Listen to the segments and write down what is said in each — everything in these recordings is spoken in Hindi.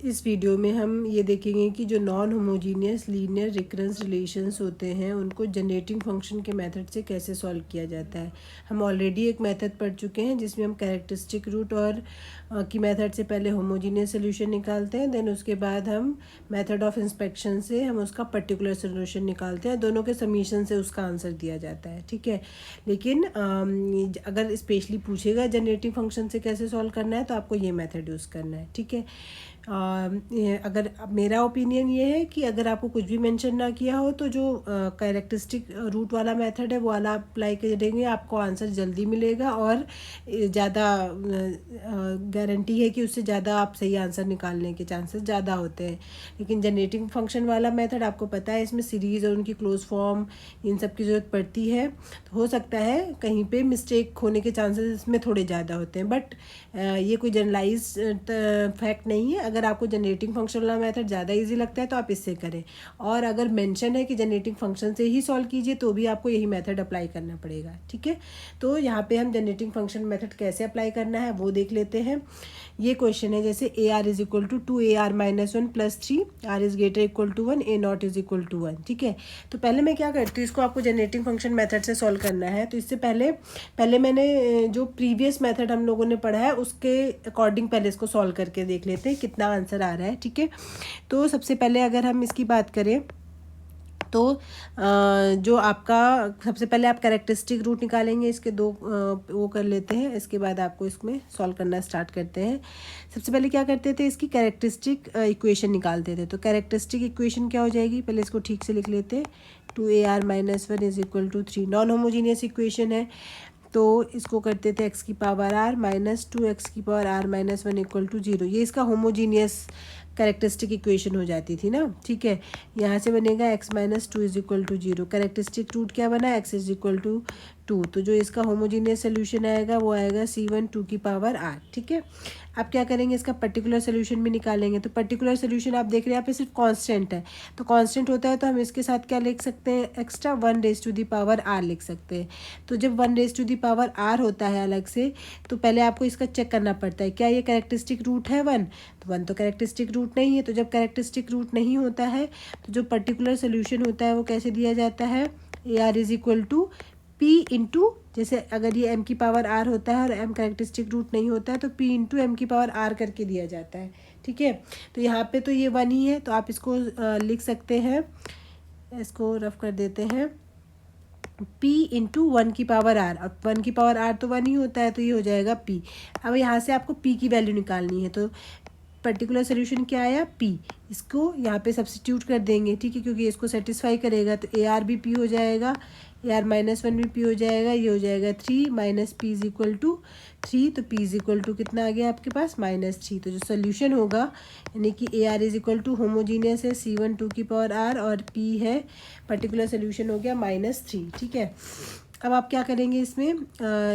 इस वीडियो में हम ये देखेंगे कि जो non homogeneous linear recurrence relations होते हैं उनको जनरेटिंग फंक्शन के मेथड से कैसे सॉल्व किया जाता है। हम ऑलरेडी एक मेथड पढ़ चुके हैं जिसमें हम कैरेक्टरिस्टिक रूट और की मेथड से पहले होमोजीनियस सोल्यूशन निकालते हैं, देन उसके बाद हम मेथड ऑफ इंस्पेक्शन से हम उसका पर्टिकुलर सोल्यूशन निकालते हैं, दोनों के समीशन से उसका आंसर दिया जाता है। ठीक है, लेकिन अगर स्पेशली पूछेगा जनरेटिंग फंक्शन से कैसे सॉल्व करना है तो आपको ये मेथड यूज़ करना है। ठीक है, अगर मेरा ओपिनियन ये है कि अगर आपको कुछ भी मेंशन ना किया हो तो जो कैरेक्टरिस्टिक रूट वाला मेथड है वो वाला अप्लाई करेंगे, आपको आंसर जल्दी मिलेगा और ज़्यादा गारंटी है कि उससे ज़्यादा आप सही आंसर निकालने के चांसेस ज़्यादा होते हैं। लेकिन जनरेटिंग फंक्शन वाला मेथड आपको पता है इसमें सीरीज़ और उनकी क्लोज फॉर्म इन सब की ज़रूरत पड़ती है, तो हो सकता है कहीं पे मिस्टेक होने के चांसेस इसमें थोड़े ज़्यादा होते हैं, बट ये कोई जनरलाइज फैक्ट नहीं है। अगर आपको जनरेटिंग फंक्शन वाला मेथड ज़्यादा इजी लगता है तो आप इससे करें, और अगर मेंशन है कि जनरेटिंग फंक्शन से ही सॉल्व कीजिए तो भी आपको यही मेथड अप्लाई करना पड़ेगा। ठीक है, तो यहाँ पे हम जनरेटिंग फंक्शन मेथड कैसे अप्लाई करना है वो देख लेते हैं। ये क्वेश्चन है जैसे A are is equal to 2ar-1 + 3 R is greater equal to 1 a0 is equal to 1। ठीक है, तो पहले मैं क्या करती हूँ, इसको आपको जनरेटिंग फंक्शन मेथड से सॉल्व करना है तो इससे पहले मैंने जो प्रीवियस मेथड हम लोगों ने पढ़ा है उसके अकॉर्डिंग पहले इसको सॉल्व करके देख लेते हैं कितना आंसर आ रहा है। ठीक है, तो सबसे पहले अगर हम इसकी बात करें तो जो आपका सबसे पहले आप कैरेक्टरिस्टिक रूट निकालेंगे, इसके दो वो कर लेते हैं, इसके बाद आपको इसमें सॉल्व करना स्टार्ट करते हैं। सबसे पहले क्या करते थे, इसकी कैरेक्टरिस्टिक इक्वेशन निकालते थे। तो कैरेक्टरिस्टिक इक्वेशन क्या हो जाएगी, पहले इसको ठीक से लिख लेते हैं। 2ar-1 is equal to 3 non homogeneous equation है, तो इसको करते थे x की पावर r माइनस 2x की पावर r-1 इक्वल टू 0। ये इसका होमोजीनियस कैरेक्टरिस्टिक इक्वेशन हो जाती थी ना। ठीक है, यहाँ से बनेगा x-2 is equal to 0। Characteristic root क्या बना, x इज इक्वल टू 2, तो जो इसका होमोजीनियस सोल्यूशन आएगा वो आएगा c1 2 की पावर r। ठीक है, अब क्या करेंगे, इसका पर्टिकुलर सोल्यूशन भी निकालेंगे। तो पर्टिकुलर सोल्यूशन आप देख रहे हैं यहाँ पे सिर्फ कांस्टेंट है, तो कांस्टेंट होता है तो हम इसके साथ क्या लिख सकते हैं, एक्स्ट्रा 1r लिख सकते हैं। तो जब 1r होता है अलग से, तो पहले आपको इसका चेक करना पड़ता है क्या ये कैरेक्टरिस्टिक रूट है 1, तो 1 तो कैरेक्टरिस्टिक रूट नहीं है। तो जब कैरेक्टरिस्टिक रूट नहीं होता है तो जो पर्टिकुलर सोल्यूशन होता है वो कैसे दिया जाता है, AR is equal to P into, जैसे अगर ये m की पावर r होता है और m कैरेक्टरिस्टिक रूट नहीं होता है तो p इंटू m की पावर r करके दिया जाता है। ठीक है, तो यहाँ पे तो ये 1 ही है तो आप इसको लिख सकते हैं, इसको रफ कर देते हैं, p इंटू 1 की पावर r। अब 1 की पावर r तो 1 ही होता है तो ये हो जाएगा p। अब यहाँ से आपको p की वैल्यू निकालनी है, तो पर्टिकुलर सोल्यूशन क्या आया, p, इसको यहाँ पे सब्स्टिट्यूट कर देंगे। ठीक है, क्योंकि इसको सेटिस्फाई करेगा तो AR भी p हो जाएगा, AR-1 भी p हो जाएगा, ये हो जाएगा 3 minus p is equal to 3। तो p इज इक्वल टू कितना आ गया आपके पास, -3। तो जो सोल्यूशन होगा यानी कि AR is equal to homogeneous है c1 2 की पावर r और p है, पर्टिकुलर सोल्यूशन हो गया -3। ठीक है, अब आप क्या करेंगे, इसमें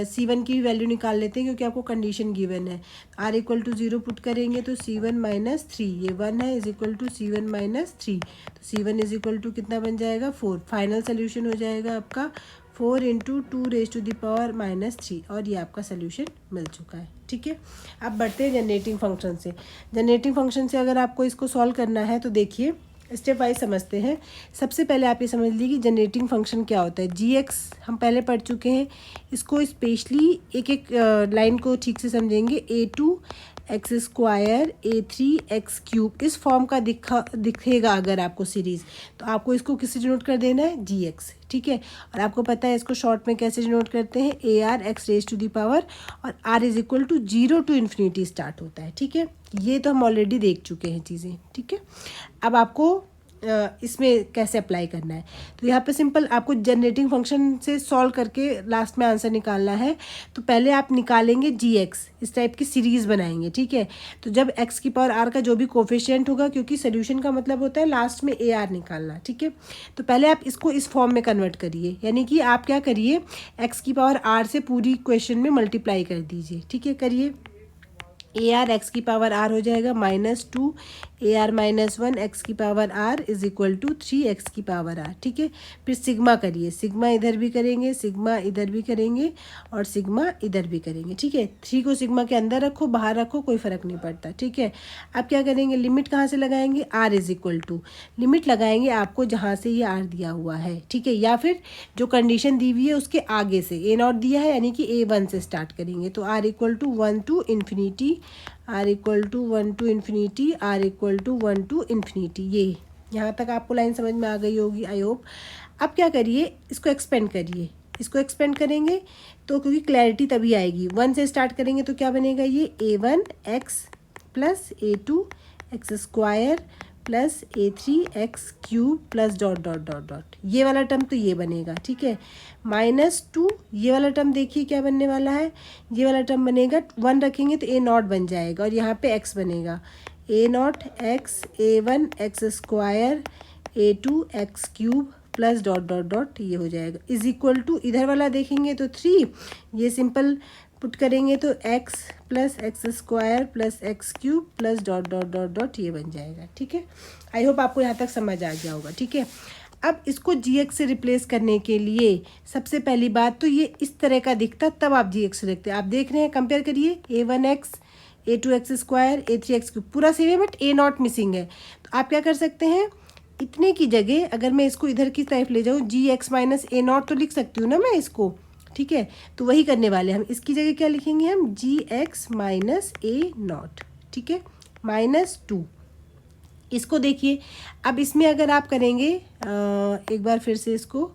c1 की वैल्यू निकाल लेते हैं क्योंकि आपको कंडीशन गिवन है। r इक्वल टू 0 पुट करेंगे तो c1 माइनस 3, ये 1 है, is equal to c1 minus 3, तो c1 इज इक्वल टू कितना बन जाएगा 4। फाइनल सोल्यूशन हो जाएगा आपका 4 इंटू 2 ⁻³ और ये आपका सोल्यूशन मिल चुका है। ठीक है, अब बढ़ते हैं जनरेटिंग फंक्शन से। जनरेटिंग फंक्शन से अगर आपको इसको सॉल्व करना है तो देखिए स्टेप वाइज समझते हैं। सबसे पहले आप ये समझ लीजिए कि जनरेटिंग फंक्शन क्या होता है। gx हम पहले पढ़ चुके हैं, इसको स्पेशली एक एक लाइन को ठीक से समझेंगे। a2x² a3x³ इस फॉर्म का दिखेगा अगर आपको सीरीज़, तो आपको इसको किससे डिनोट कर देना है, gx। ठीक है, और आपको पता है इसको शॉर्ट में कैसे डिनोट करते हैं, AR और r is equal to 0 to infinity start होता है। ठीक है, ये तो हम ऑलरेडी देख चुके हैं चीज़ें। ठीक है, अब आपको इसमें कैसे अप्लाई करना है, तो यहाँ पे सिंपल आपको जनरेटिंग फंक्शन से सॉल्व करके लास्ट में आंसर निकालना है। तो पहले आप निकालेंगे gx, इस टाइप की सीरीज़ बनाएंगे। ठीक है, तो जब x की पावर r का जो भी कोफिशिएंट होगा, क्योंकि सोल्यूशन का मतलब होता है लास्ट में AR निकालना। ठीक है, तो पहले आप इसको इस फॉर्म में कन्वर्ट करिए, यानी कि आप क्या करिए, x की पावर r से पूरी क्वेश्चन में मल्टीप्लाई कर दीजिए। ठीक है, करिए, ए आर एक्स की पावर आर हो जाएगा -2 ए आर -1 एक्स की power R is equal to 3 X की पावर आर। ठीक है, फिर सिग्मा करिए, सिग्मा इधर भी करेंगे, सिग्मा इधर भी करेंगे और सिग्मा इधर भी करेंगे। ठीक है, 3 को सिग्मा के अंदर रखो, बाहर रखो, कोई फ़र्क नहीं पड़ता। ठीक है, अब क्या करेंगे, लिमिट कहाँ से लगाएंगे, R is equal to, limit लगाएंगे आपको जहाँ से ये आर दिया हुआ है। ठीक है, या फिर जो कंडीशन दी हुई है उसके आगे से, ए नॉट दिया है यानी कि A1 से स्टार्ट करेंगे, तो R equal to 1 to infinity, R equal to 1 to infinity, R equal to 1 to infinity. ये यहाँ तक आपको लाइन समझ में आ गई होगी आई होप। अब क्या करिए, इसको एक्सपेंड करिए, इसको एक्सपेंड करेंगे तो क्योंकि क्लैरिटी तभी आएगी, 1 से स्टार्ट करेंगे तो क्या बनेगा, ये A1 x plus A2 x square plus A3 x cube plus dot dot dot dot, ये वाला टर्म तो ये बनेगा। ठीक है, -2 ये वाला टर्म देखिए क्या बनने वाला है, ये वाला टर्म बनेगा, 1 रखेंगे तो A0 बन जाएगा और यहाँ पे x बनेगा, A0 x A1 x square A2 x cube plus dot dot dot ये हो जाएगा, इज इक्वल टू इधर वाला देखेंगे तो 3, ये सिंपल पुट करेंगे तो x plus x square plus x cube plus dot dot dot dot ये बन जाएगा। ठीक है, आई होप आपको यहाँ तक समझ आ गया होगा। ठीक है, अब इसको gx से रिप्लेस करने के लिए सबसे पहली बात तो ये इस तरह का दिखता, तब आप gx लिखते हैं। आप देख रहे हैं, कंपेयर करिए, A1x A2 x square A3 x cube पूरा सेम है बट A0 मिसिंग है, तो आप क्या कर सकते हैं, इतने की जगह अगर मैं इसको इधर की तरफ ले जाऊँ, gx माइनस A0 तो लिख सकती हूँ ना मैं इसको। ठीक है, तो वही करने वाले हम, इसकी जगह क्या लिखेंगे हम, gx माइनस A0। ठीक है, -2, इसको देखिए। अब इसमें अगर आप करेंगे एक बार फिर से इसको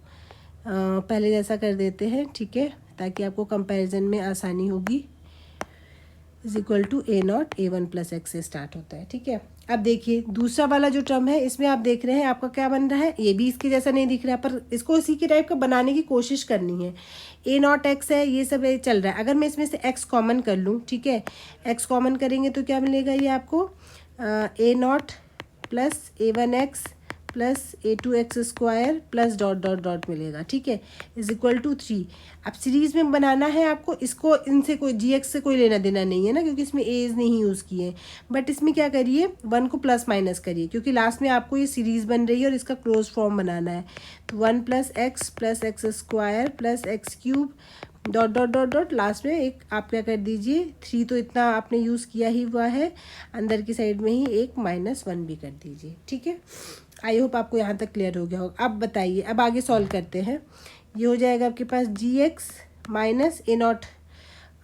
पहले जैसा कर देते हैं। ठीक है, ताकि आपको कंपैरिजन में आसानी होगी, is equal to A0 A1 plus X से स्टार्ट होता है। ठीक है, अब देखिए दूसरा वाला जो टर्म है, इसमें आप देख रहे हैं आपका क्या बन रहा है, ये भी इसके जैसा नहीं दिख रहा है, पर इसको इसी के टाइप का बनाने की कोशिश करनी है। A0 एक्स है, ये सब चल रहा है, अगर मैं इसमें से x कॉमन कर लूँ, ठीक है, x कॉमन करेंगे तो क्या मिलेगा, ये आपको A0 plus A1 x plus A2 x square plus dot dot dot मिलेगा। ठीक है, इज इक्वल टू 3। अब सीरीज़ में बनाना है आपको, इसको इनसे कोई gx से कोई लेना देना नहीं है ना, क्योंकि इसमें एज नहीं यूज़ किए, बट इसमें क्या करिए, 1 को प्लस माइनस करिए, क्योंकि लास्ट में आपको ये सीरीज़ बन रही है और इसका क्लोज फॉर्म बनाना है। तो 1 plus x square plus x cube dot dot dot dot, last में एक आप क्या कर दीजिए, 3 तो इतना आपने यूज़ किया ही हुआ है, अंदर की साइड में ही एक -1 भी कर दीजिए। ठीक है, आई होप आपको यहाँ तक क्लियर हो गया होगा। अब बताइए, अब आगे सॉल्व करते हैं। ये हो जाएगा आपके पास gx माइनस A0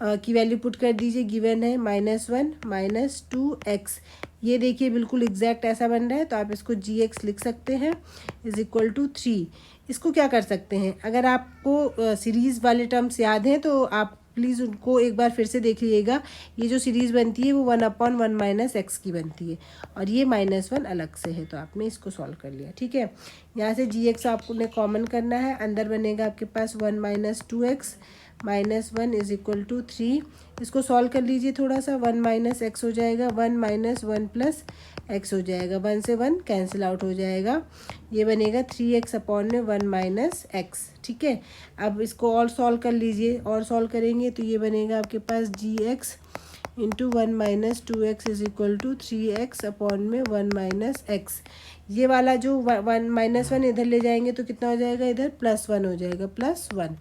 की वैल्यू पुट कर दीजिए, गिवन है -1 -2x, ये देखिए बिल्कुल एग्जैक्ट ऐसा बन रहा है, तो आप इसको gx लिख सकते हैं इज इक्वल टू 3। इसको क्या कर सकते हैं, अगर आपको सीरीज़ वाले टर्म्स याद हैं तो आप प्लीज़ उनको एक बार फिर से देख लीजिएगा। ये जो सीरीज़ बनती है वो 1/1 माइनस एक्स की बनती है और ये -1 अलग से है, तो आपने इसको सॉल्व कर लिया। ठीक है, यहाँ से gx आपको ने कॉमन करना है, अंदर बनेगा आपके पास 1 - 2x -1 इज इक्वल टू 3। इसको सॉल्व कर लीजिए थोड़ा सा, 1 माइनस एक्स हो जाएगा, 1 - 1 प्लस एक्स हो जाएगा, 1 से 1 कैंसिल आउट हो जाएगा, ये बनेगा 3x अपॉन में 1 माइनस एक्स। ठीक है, अब इसको और सॉल्व कर लीजिए, और सॉल्व करेंगे तो ये बनेगा आपके पास gx into 1 - 2x is equal to 3x upon में 1 माइनस एक्स। ये वाला जो 1 -1 इधर ले जाएंगे तो कितना हो जाएगा, इधर +1 हो जाएगा, +1।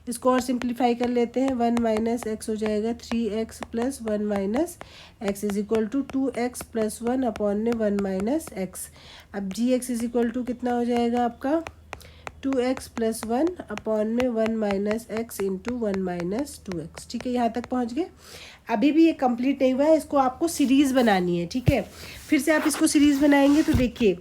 इसको और सिंप्लीफाई कर लेते हैं, 1 माइनस एक्स हो जाएगा 3x plus 1 minus X is equal to 2x plus 1 upon में 1 माइनस एक्स। अब gx इज इक्वल टू कितना हो जाएगा आपका, 2x प्लस 1 अपॉन में 1 minus x into 1 minus 2x। ठीक है, यहाँ तक पहुँच गए। अभी भी ये कंप्लीट नहीं हुआ है, इसको आपको सीरीज़ बनानी है। ठीक है, फिर से आप इसको सीरीज़ बनाएंगे तो देखिए,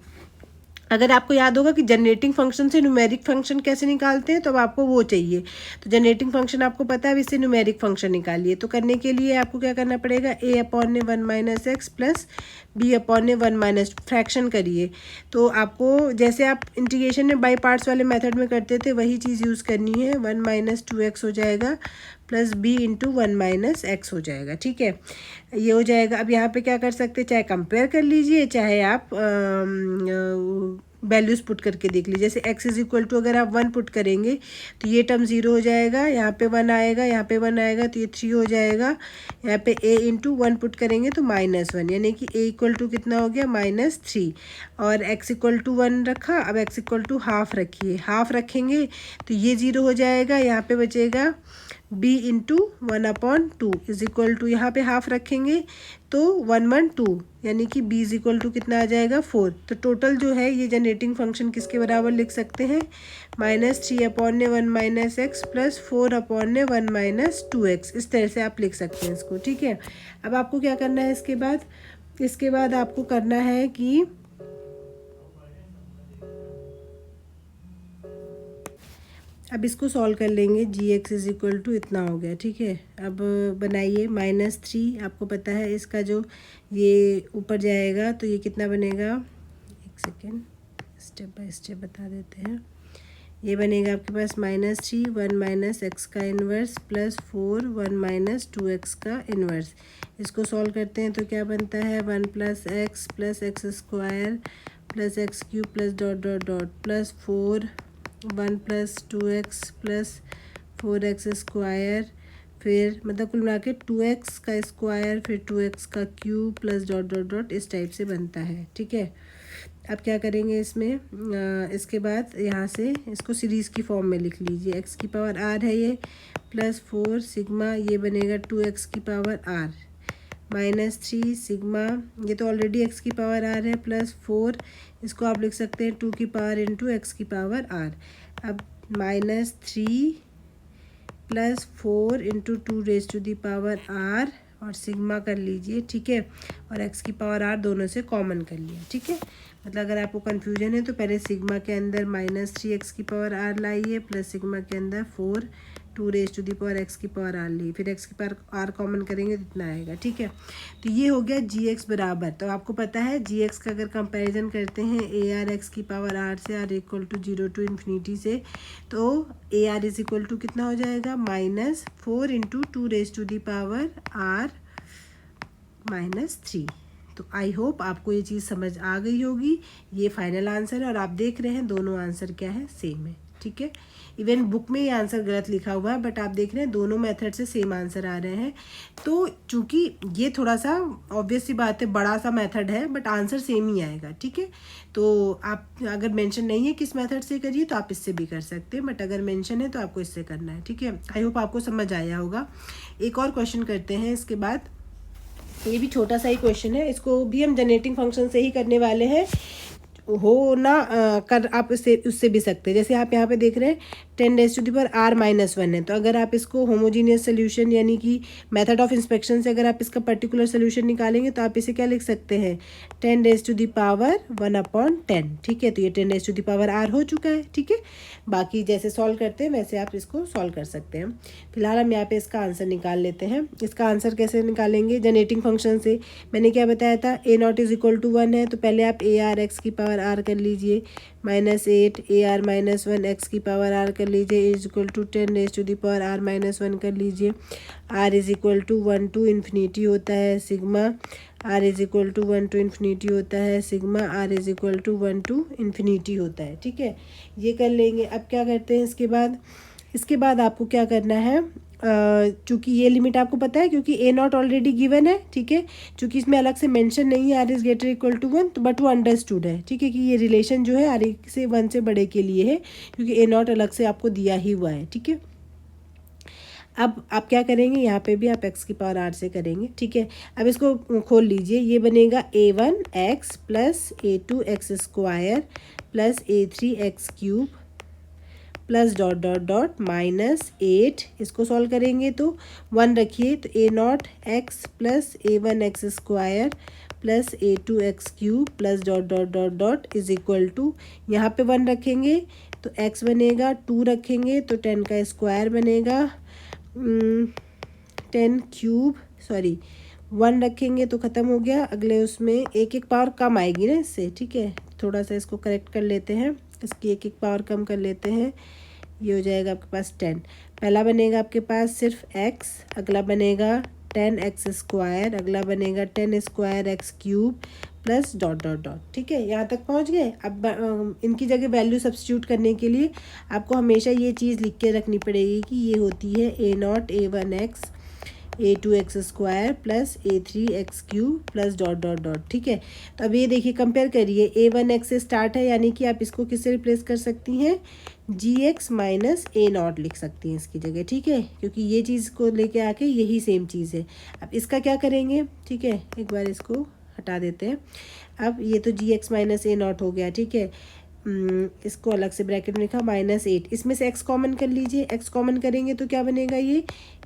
अगर आपको याद होगा कि जनरेटिंग फंक्शन से न्यूमेरिक फंक्शन कैसे निकालते हैं, तो अब आपको वो चाहिए। तो जनरेटिंग फंक्शन आपको पता है, अब इससे न्यूमेरिक फंक्शन निकालिए। तो करने के लिए आपको क्या करना पड़ेगा, a अपॉन में 1 minus x plus b upon में 1 माइनस, फ्रैक्शन करिए। तो आपको जैसे आप इंटीग्रेशन में बाई पार्ट्स वाले मेथड में करते थे वही चीज़ यूज़ करनी है, 1 - 2x हो जाएगा plus b into 1 minus x हो जाएगा। ठीक है, ये हो जाएगा। अब यहाँ पे क्या कर सकते हैं, चाहे कंपेयर कर लीजिए, चाहे आप वैल्यूज़ पुट करके देख लीजिए। जैसे x इज इक्वल टू अगर आप 1 पुट करेंगे तो ये टर्म 0 हो जाएगा, यहाँ पे 1 आएगा, यहाँ पे 1 आएगा तो ये 3 हो जाएगा। यहाँ पे a इंटू 1 पुट करेंगे तो -1, यानी कि a इक्वल टू कितना हो गया -3। और x इक्वल टू 1 रखा, अब x इक्वल टू हाफ रखिए, हाफ रखेंगे तो ये 0 हो जाएगा, यहाँ पे बचेगा b into 1/2 is equal to, यहाँ पे हाफ रखेंगे तो 1/2, यानी कि b इज इक्वल टू कितना आ जाएगा 4। तो टोटल जो है ये जनरेटिंग फंक्शन किसके बराबर लिख सकते हैं, -3/1 - x प्लस 4/1 - 2x, इस तरह से आप लिख सकते हैं इसको। ठीक है, अब आपको क्या करना है इसके बाद आपको करना है कि अब इसको सॉल्व कर लेंगे। gx इज इक्वल टू इतना हो गया। ठीक है, अब बनाइए -3, आपको पता है इसका जो ये ऊपर जाएगा तो ये कितना बनेगा, एक सेकेंड स्टेप बाय स्टेप बता देते हैं। ये बनेगा आपके पास -3 1 - x का इन्वर्स प्लस 4 1 - 2x का इन्वर्स। इसको सॉल्व करते हैं तो क्या बनता है, 1 + x square plus x cube plus dot dot dot plus 4 1 + 2x plus 4x square, फिर मतलब कुल मिला के 2x का स्क्वायर फिर 2x का cube plus dot dot dot इस टाइप से बनता है। ठीक है, अब क्या करेंगे इसमें, इसके बाद यहाँ से इसको सीरीज़ की फॉर्म में लिख लीजिए। x की पावर r है ये, प्लस 4 सिग्मा, ये बनेगा 2x की पावर r -3 सिग्मा, ये तो ऑलरेडी x की पावर r है, प्लस 4, इसको आप लिख सकते हैं 2 की पावर इंटू x की पावर r। अब -3 plus 4 into 2 raise to the power r और सिग्मा कर लीजिए। ठीक है, और x की पावर r दोनों से कॉमन कर लिया। ठीक है, मतलब अगर आपको कन्फ्यूजन है तो पहले सिग्मा के अंदर -3 x की पावर r लाइए, प्लस सिग्मा के अंदर 4 2 raise to the power x की पावर r ली, फिर x की पावर r कॉमन करेंगे तो इतना आएगा। ठीक है, तो ये हो गया gx बराबर। तो आपको पता है gx का अगर कंपैरिजन करते हैं ar x की पावर r से, r equal to 0 to infinity से, तो ar इज इक्वल टू कितना हो जाएगा, -4 into 2 raise to the power r -3। तो आई होप आपको ये चीज़ समझ आ गई होगी। ये फाइनल आंसर है और आप देख रहे हैं दोनों आंसर क्या है, सेम है। ठीक है, इवन बुक में ये आंसर गलत लिखा हुआ है, बट आप देख रहे हैं दोनों मेथड से सेम आंसर आ रहे हैं। तो चूंकि ये थोड़ा सा ऑब्वियस सी बात है, बड़ा सा मेथड है, बट आंसर सेम ही आएगा। ठीक है, तो आप अगर मेंशन नहीं है किस मेथड से करिए तो आप इससे भी कर सकते हैं, बट अगर मेंशन है तो आपको इससे करना है। ठीक है, आई होप आपको समझ आया होगा। एक और क्वेश्चन करते हैं इसके बाद, ये भी छोटा सा ही क्वेश्चन है, इसको भी हम जनरेटिंग फंक्शन से ही करने वाले हैं। हो ना कर आप उससे भी सकते हैं। जैसे आप यहाँ पे देख रहे हैं 10 raise to the power r -1 है, तो अगर आप इसको होमोजीनियस सोल्यूशन यानी कि मेथड ऑफ इंस्पेक्शन से अगर आप इसका पर्टिकुलर सोल्यूशन निकालेंगे तो आप इसे क्या लिख सकते हैं, 10 रेज़ टू दी पावर 1/10। ठीक है, तो ये 10 raise to the power r हो चुका है। ठीक है, बाकी जैसे सॉल्व करते हैं वैसे आप इसको सॉल्व कर सकते हैं। फिलहाल हम यहाँ पे इसका आंसर निकाल लेते हैं। इसका आंसर कैसे निकालेंगे, जनरेटिंग फंक्शन से। मैंने क्या बताया था, a0 इज इक्वल टू 1 है, तो पहले आप ar x की पावर r कर लीजिए, -8 ar -1 x की पावर r कर लीजिए is equal to 10 raise to the power r -1 कर लीजिए। r is equal to 1 to infinity होता है sigma, r is equal to 1 to infinity होता है sigma, r is equal to 1 to infinity होता है। ठीक है, ये कर लेंगे। अब क्या करते हैं इसके बाद आपको क्या करना है, चूँकि ये लिमिट आपको पता है क्योंकि a0 ऑलरेडी गिवन है। ठीक है, चूँकि इसमें अलग से मेंशन नहीं है r is greater equal to 1, तो बट वो अंडरस्टूड है। ठीक है, कि ये रिलेशन जो है r से 1 से बड़े के लिए है, क्योंकि a0 अलग से आपको दिया ही हुआ है। ठीक है, अब आप क्या करेंगे, यहाँ पे भी आप x की पावर r से करेंगे। ठीक है, अब इसको खोल लीजिए, ये बनेगा a1x plus a2x square plus a3x cube plus dot dot dot -8। इसको सॉल्व करेंगे तो 1 रखिए, तो a0x plus a1x square plus a2x cube plus dot dot dot dot is equal to, यहाँ पे 1 रखेंगे तो x बनेगा, 2 रखेंगे तो 10 का स्क्वायर बनेगा, 10 क्यूब 1 रखेंगे तो ख़त्म हो गया। अगले उसमें एक एक पावर कम आएगी ना इससे। ठीक है, थोड़ा सा इसको करेक्ट कर लेते हैं, इसकी एक एक पावर कम कर लेते हैं, ये हो जाएगा आपके पास 10। पहला बनेगा आपके पास सिर्फ x, अगला बनेगा 10x स्क्वायर, अगला बनेगा 10 square x cube plus dot dot dot. ठीक है, यहाँ तक पहुँच गए। अब इनकी जगह वैल्यू सब्स्टिट्यूट करने के लिए आपको हमेशा ये चीज़ लिख के रखनी पड़ेगी कि ये होती है a0 a1x a2x square plus a3x³ plus dot dot dot. ठीक है, तो अब ये देखिए कंपेयर करिए, a1x से स्टार्ट है यानी कि आप इसको किससे रिप्लेस कर सकती हैं, gx माइनस a0 लिख सकती हैं इसकी जगह। ठीक है, क्योंकि ये चीज़ को लेके आके यही सेम चीज़ है। अब इसका क्या करेंगे, ठीक है, एक बार इसको हटा देते हैं। अब ये तो gx माइनस a0 हो गया। ठीक है, इसको अलग से ब्रैकेट में लिखा -8, इसमें से x कॉमन कर लीजिए। x कॉमन करेंगे तो क्या बनेगा, ये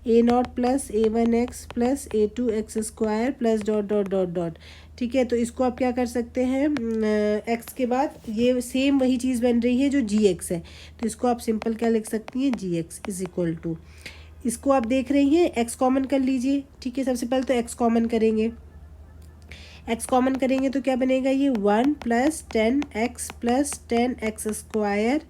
a0 plus a1x plus a2x square plus dot dot dot dot. ठीक है, तो इसको आप क्या कर सकते हैं, x के बाद ये सेम वही चीज़ बन रही है जो gx है, तो इसको आप सिंपल क्या लिख सकती हैं, gx इज इक्वल टू, इसको आप देख रही हैं x कॉमन कर लीजिए। ठीक है, सबसे पहले तो x कॉमन करेंगे, x कॉमन करेंगे तो क्या बनेगा, ये 1 plus 10x plus 10x square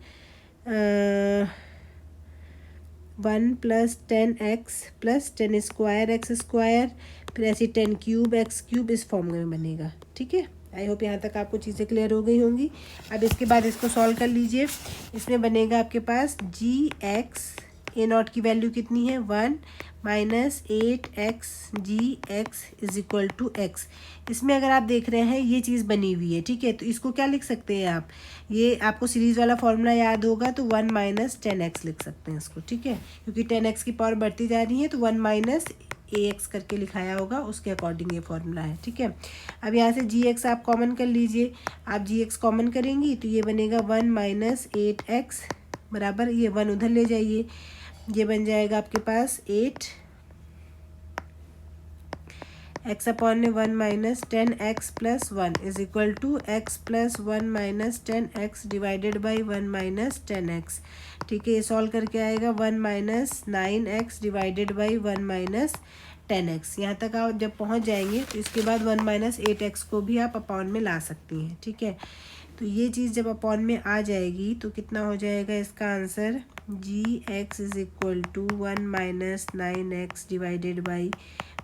1 plus 10x plus 10 square x square, फिर ऐसे 10³ x³, इस फॉर्म में बनेगा। ठीक है, आई होप यहाँ तक आपको चीज़ें क्लियर हो गई होंगी। अब इसके बाद इसको सॉल्व कर लीजिए। इसमें बनेगा आपके पास gx, a0 की वैल्यू कितनी है, 1 minus 8x gx is equal to x। इसमें अगर आप देख रहे हैं ये चीज़ बनी हुई है। ठीक है, तो इसको क्या लिख सकते हैं आप, ये आपको सीरीज़ वाला फॉर्मूला याद होगा तो 1 माइनस 10x लिख सकते हैं इसको। ठीक है, क्योंकि 10x की पावर बढ़ती जा रही है तो 1 माइनस ax करके लिखाया होगा, उसके अकॉर्डिंग ये फॉर्मूला है। ठीक है, अब यहाँ से gx आप कॉमन कर लीजिए। आप gx कॉमन करेंगी तो ये बनेगा 1 माइनस 8x बराबर, ये 1 उधर ले जाइए, ये बन जाएगा आपके पास 8 x अपॉन में 1 minus 10x plus 1 is equal to x plus 1 minus 10x divided by 1 minus 10x। ठीक है, ये सॉल्व करके आएगा 1 minus 9x divided by 1 minus 10x। यहाँ तक आप जब पहुँच जाएंगे तो इसके बाद 1 माइनस 8x को भी आप अपॉन में ला सकती हैं। ठीक है, तो ये चीज़ जब अपॉन में आ जाएगी तो कितना हो जाएगा इसका answer, gx is equal to 1 minus 9x divided by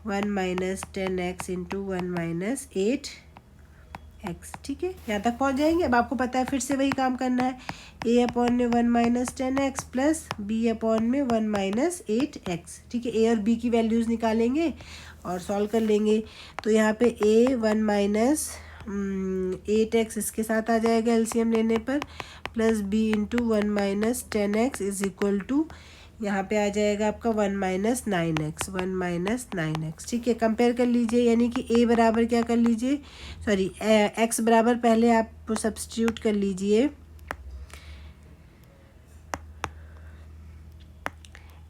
1 minus 10x into 1 minus 8x। ठीक है, यहाँ तक पहुँच जाएंगे। अब आपको पता है फिर से वही काम करना है, a अपॉन में 1 minus 10x plus b upon में 1 माइनस 8x। ठीक है, a और b की वैल्यूज़ निकालेंगे और सॉल्व कर लेंगे। तो यहाँ पे a 1 माइनस 8x इसके साथ आ जाएगा एलसीएम लेने पर, plus b into 1 minus 10x is equal to, यहाँ पे आ जाएगा आपका 1 माइनस 9x, 1 माइनस 9x। ठीक है, कंपेयर कर लीजिए, यानी कि a बराबर क्या कर लीजिए, सॉरी x बराबर पहले आप सब्स्टिट्यूट कर लीजिए,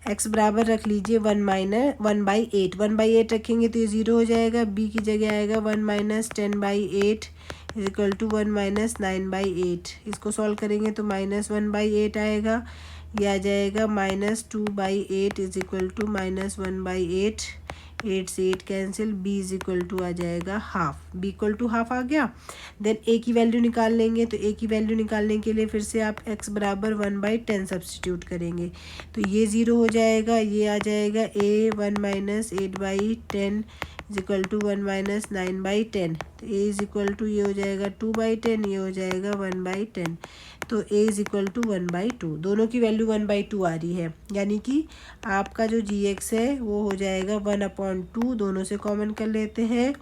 x बराबर रख लीजिए 1 माइनस 1/8, 1/8 रखेंगे तो ये 0 हो जाएगा, b की जगह आएगा 1 minus 10/8 is equal to 1 minus 9/8। इसको सॉल्व करेंगे तो माइनस 1/8 आएगा, ये आ जाएगा minus 2/8 is equal to minus 1/8, 8 से 8 cancel, b is equal to आ जाएगा half, b equal to half आ गया। देन a की वैल्यू निकाल लेंगे, तो a की वैल्यू निकालने के लिए फिर से आप x बराबर 1/10 सब्स्टिट्यूट करेंगे तो ये 0 हो जाएगा, ये आ जाएगा a 1 minus 8/10 is equal to 1 minus 9/10। तो a इज इक्वल टू ये हो जाएगा 2/10, ये हो जाएगा 1/10, तो a इज इक्वल टू 1/2। दोनों की वैल्यू 1/2 आ रही है, यानी कि आपका जो gx है वो हो जाएगा 1/2, दोनों से कॉमन कर लेते हैं,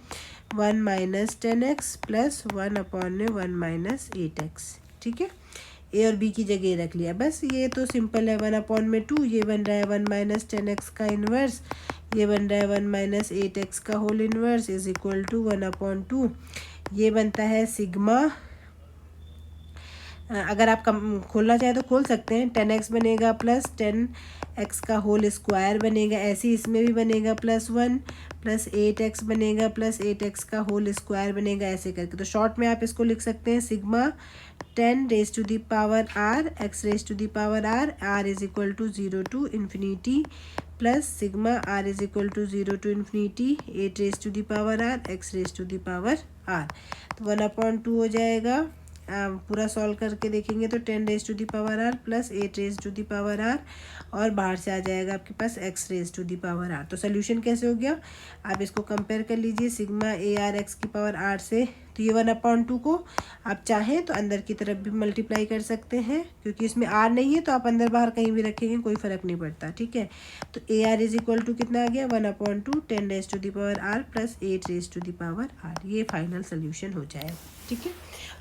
1 माइनस 10x प्लस 1 अपॉन में 1 माइनस 8x। ठीक है, a और b की जगह रख लिया, बस ये तो सिंपल है। 1/2, ये बन रहा है 1 माइनस 10x का इन्वर्स, ये बन रहा है 1 माइनस 8x का whole inverse is equal to 1/2। ये बनता है सिग्मा, अगर आप कम खोलना चाहें तो खोल सकते हैं, 10x बनेगा प्लस 10x का होल स्क्वायर बनेगा, ऐसे ही इसमें भी बनेगा प्लस 1 प्लस 8x बनेगा प्लस 8x का होल स्क्वायर बनेगा, ऐसे करके। तो शॉर्ट में आप इसको लिख सकते हैं sigma 10 raise to the power r x raise to the power r is equal to 0 to infinity plus sigma r is equal to 0 to infinity 8 raise to the power r x raise to the power r। तो 1/2 हो जाएगा पूरा सॉल्व करके देखेंगे तो 10 raise to the power r plus 8 raise to the power r, और बाहर से आ जाएगा आपके पास x raise to the power r. तो सोल्यूशन कैसे हो गया, आप इसको कंपेयर कर लीजिए सिग्मा ए आर एक्स की पावर आर से। तो ये 1/2 को आप चाहें तो अंदर की तरफ भी मल्टीप्लाई कर सकते हैं, क्योंकि इसमें आर नहीं है तो आप अंदर बाहर कहीं भी रखेंगे कोई फ़र्क नहीं पड़ता, ठीक है। तो a are is equal to कितना आ गया, 1/2 10 raise to the power r plus 8 raise to the power r. ये फाइनल सोल्यूशन हो जाएगा, ठीक है।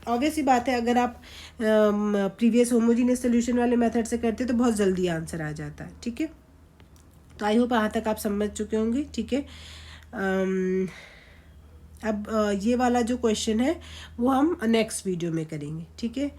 ऑब्वियस सी बात है, अगर आप प्रीवियस होमोजीनियस सोल्यूशन वाले मेथड से करते तो बहुत जल्दी आंसर आ जाता है, ठीक है। तो आई होप यहाँ तक आप समझ चुके होंगे, ठीक है। अब ये वाला जो क्वेश्चन है वो हम नेक्स्ट वीडियो में करेंगे, ठीक है।